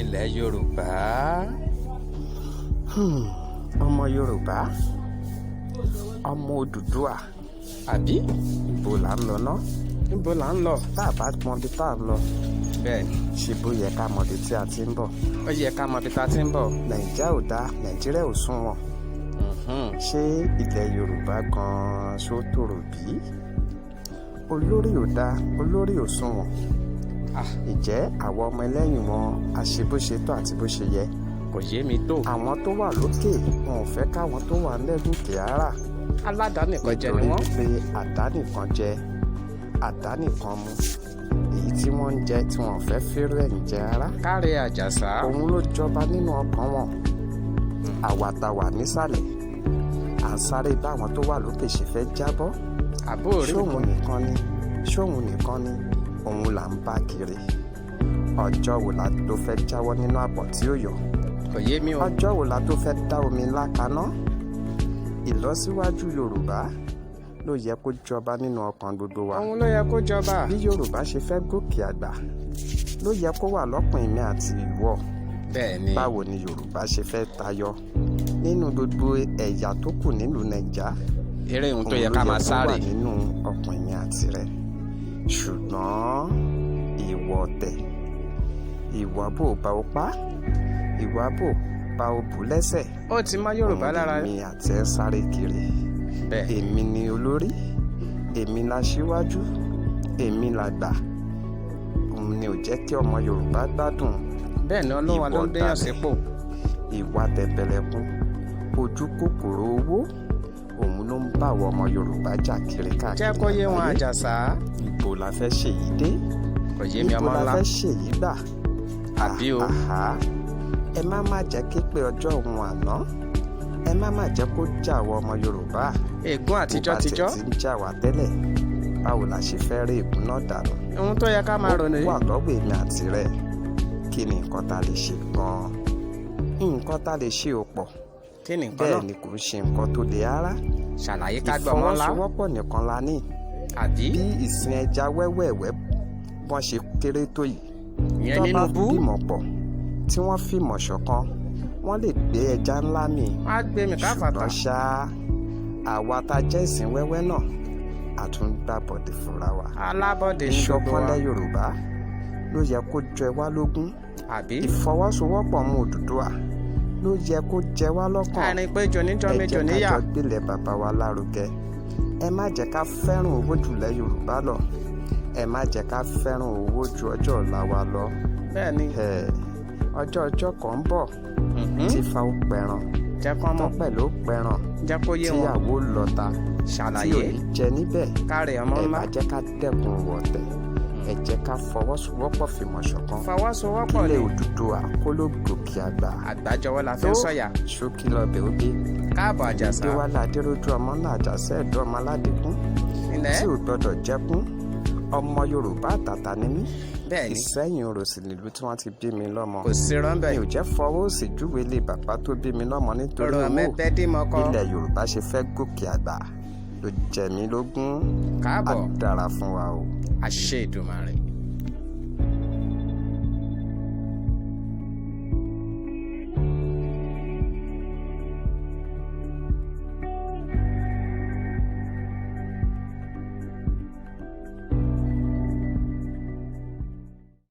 ilẹ̀ Yorùbá. ọmọ Yorùbá, ọmọ Odùduwà, àbí ibo là ń lọ ná? níbo là ń lọ? tá a bá mọ ibi tá a lọ, bẹ́ẹ̀ ni ṣe bó yẹ ká mọ ibi tí a ti ń bọ̀. ó yẹ ká mọ ibi tá a ti ń bọ̀. Nàìjíríà ò dáa, Nàìjíríà ò sunwọ̀n. Ṣé ilẹ̀ Yorùbá gan-an ṣó tòrò bí? Olórí ò dáa, olórí ò sunwọ̀n. Ǹjẹ́ àwọn ọmọ ẹlẹ́yìn wọn a ṣe bó ṣe tọ́ àti bó ṣe yẹ? kò yé mi tó. Àwọn tó wà lókè wọn ò fẹ́ káwọn tó wà lẹ́gùnkè ara. aládàánìkan jẹ ni wọ́n. nítorí pé àdánìkan jẹ àdánìkan mu, èyí tí wọ́n ń jẹ tí wọ́n fẹ́ fẹ́rẹ̀ ẹ̀yìn jẹ ara. Káre Àjàsá. òun ló jọba nínú ọkàn wọn. àwàtàwà nísàlẹ̀ à ń sáré báwọn tó wà lókè ṣe fẹ́ jábọ́. àbóòrí ṣóun nìkan ni òun là ń bá kiri. ọjọ́ wo la tó fẹ́ jáwọ́ nínú àpọ̀ tí ó yọ? kò yé mi o. ọjọ́ wo la tó fẹ́ dá omi ńlá kaná? Ìlọsíwájú Yorùbá ló yẹ kó jọba nínú ọkàn gbogbo wa. òun ló yẹ kó jọba. bí Yorùbá ṣe fẹ́ gòkè àgbà ló yẹ kó wà lọ́kàn èmi àti ìwọ. bẹ́ẹ̀ ni. báwo ni Yorùbá ṣe fẹ́ tayọ nínú gbogbo ẹ̀yà tó kù nílùú Nàìjà? eré ohun tó yẹ ká máa sáré. òun ló yẹ kó wà nínú ọkàn èmi àti rẹ. ṣùgbọ́n ìwọ ọ̀tẹ̀, ìwà bò bá o pa, ìwà bò bá o bù lẹ́sẹ̀. ó ti mọ́ Yorùbá lára. èmi àti ẹ sáré kiri. bẹ́ẹ̀. èmi ni olórí, èmi la ṣíwájú, èmi la gbà. òun ni ò jẹ́ kí ọmọ Yorùbá gbádùn. bẹ́ẹ̀ ni Ọlọ́run ló ń déyàn sípò. ìwà tẹ̀bẹ̀lẹ̀kun, ojú kòkòrò owó, òun ló ń bá àwọn ọmọ Yorùbá jà kiri káàkiri. jẹ́ kó yé wọn Àjàsá. ibo la fẹ́ ṣèyí dé? kò yé mi ọmọ ibo la ńlá. fẹ́ ṣèyí gbà? àbí o. ẹ má jẹ́ kí pé ọjọ́ òun àná, ẹ má jẹ́ kó jà wọ ọmọ Yorùbá. ègún àtijọ́ tijọ́. bó bá tẹ̀ tí ń jà wá tẹ́lẹ̀, báwo la ṣe fẹ́ rí ègún náà dànù? ohun tó yẹ ká máa rò nìyí. ó wà lọ́wọ́ èmi àti rẹ̀. kí ni nǹkan tá a lè ṣe gan-an? nǹkan tá a lè ṣe ò pọ̀. kí ni nǹkan náà? bẹ́ẹ̀ ni kò ń ṣe nǹkan tó le rárá. ṣàlàyé ká gbọ́ ọmọ ńlá. ìfọwọ́sowọ́pọ̀ nìkan la ní. àbí. bí ìsìn ẹja wẹ́wẹ́wẹ́ bọ́n ṣe kéré tó yìí. ìyẹn nínú bú. tó bá bímọ pọ̀ tí wọ́n fìmọ̀ ṣọ̀kan, wọ́n lè gbé ẹja ńlá mi. wọ́n á gbé mi káfàtà. ṣùgbọ́n ṣá àwa tá a jẹ́ ìsìn wẹ́wẹ́ náà a tún gbàbọ̀dé fúnra wa. alábọ̀dé ní gbogbo wa. ìṣọ̀kanlẹ̀ Yorùbá ló yẹ kó jẹ wá lógún. àbí. ìfọwọ́sowọ́pọ̀ mú Odùduwà ló yẹ kó jẹ wá lọ́kàn. àárín péjọ níjọ méjọ ẹ níyà. jẹ́ ká jọ gbélé bàbá wa lárugẹ. ẹ má jẹ́ ká fẹ́ràn owó jùlẹ̀ Yorùbá lọ. ẹ má jẹ́ ká fẹ́ràn owó ju ọjọ́ ọ̀la wa lọ. bẹ́ẹ̀ ni. ọjọ́ kan ń bọ̀ tí fa ó pẹran, jẹ́ kó mọ̀. tọ́pẹ̀ ló pẹran, jẹ́ kó yé wọn. tíyàwó lọ́ta tí ṣàlàyé. ò ní jẹ níbẹ̀. káre ọmọ ẹ ńlá. má jẹ́ ká dẹ́kun wọ̀tẹ̀. ẹ jẹ́ ká fọwọ́sowọ́pọ̀ fìmọ̀ ṣọ̀kan. fọwọ́sowọ́pọ̀ kílẹ̀ ni. Odùduwà kó ló gòkè àgbà. àgbájọwọ́ la fi ń sọ̀yà. ṣókí lọ́bẹ̀ ó dé. káàbọ̀ Àjàsá. Adéwálé Adérójú ọmọ náà Àjàsá ẹ̀dọ́ ọmọ aládìkún ilẹ̀. tí ò gbọdọ̀ jẹ́kún. ọmọ Yorùbá àtàtà ni mí. bẹ́ẹ̀ ni. Ìsẹ́yìn Orò sì nílùú tí wọ́n ti bí mi lọ́mọ. kò sí rọ́ńbẹ́. mi ò jẹ́ fọwọ́ òsì júwe lé bàbá tó bí mi lọ́mọ nítorí ọ̀rọ̀ owó. mẹ́tẹ́ dì mọ́kọ́. ilẹ̀ Yorùbá ṣe fẹ́ gòkè àgbà ló jẹ mí lógún. káàbọ̀. á dára fún wa o. àṣẹ Èdùmàrè.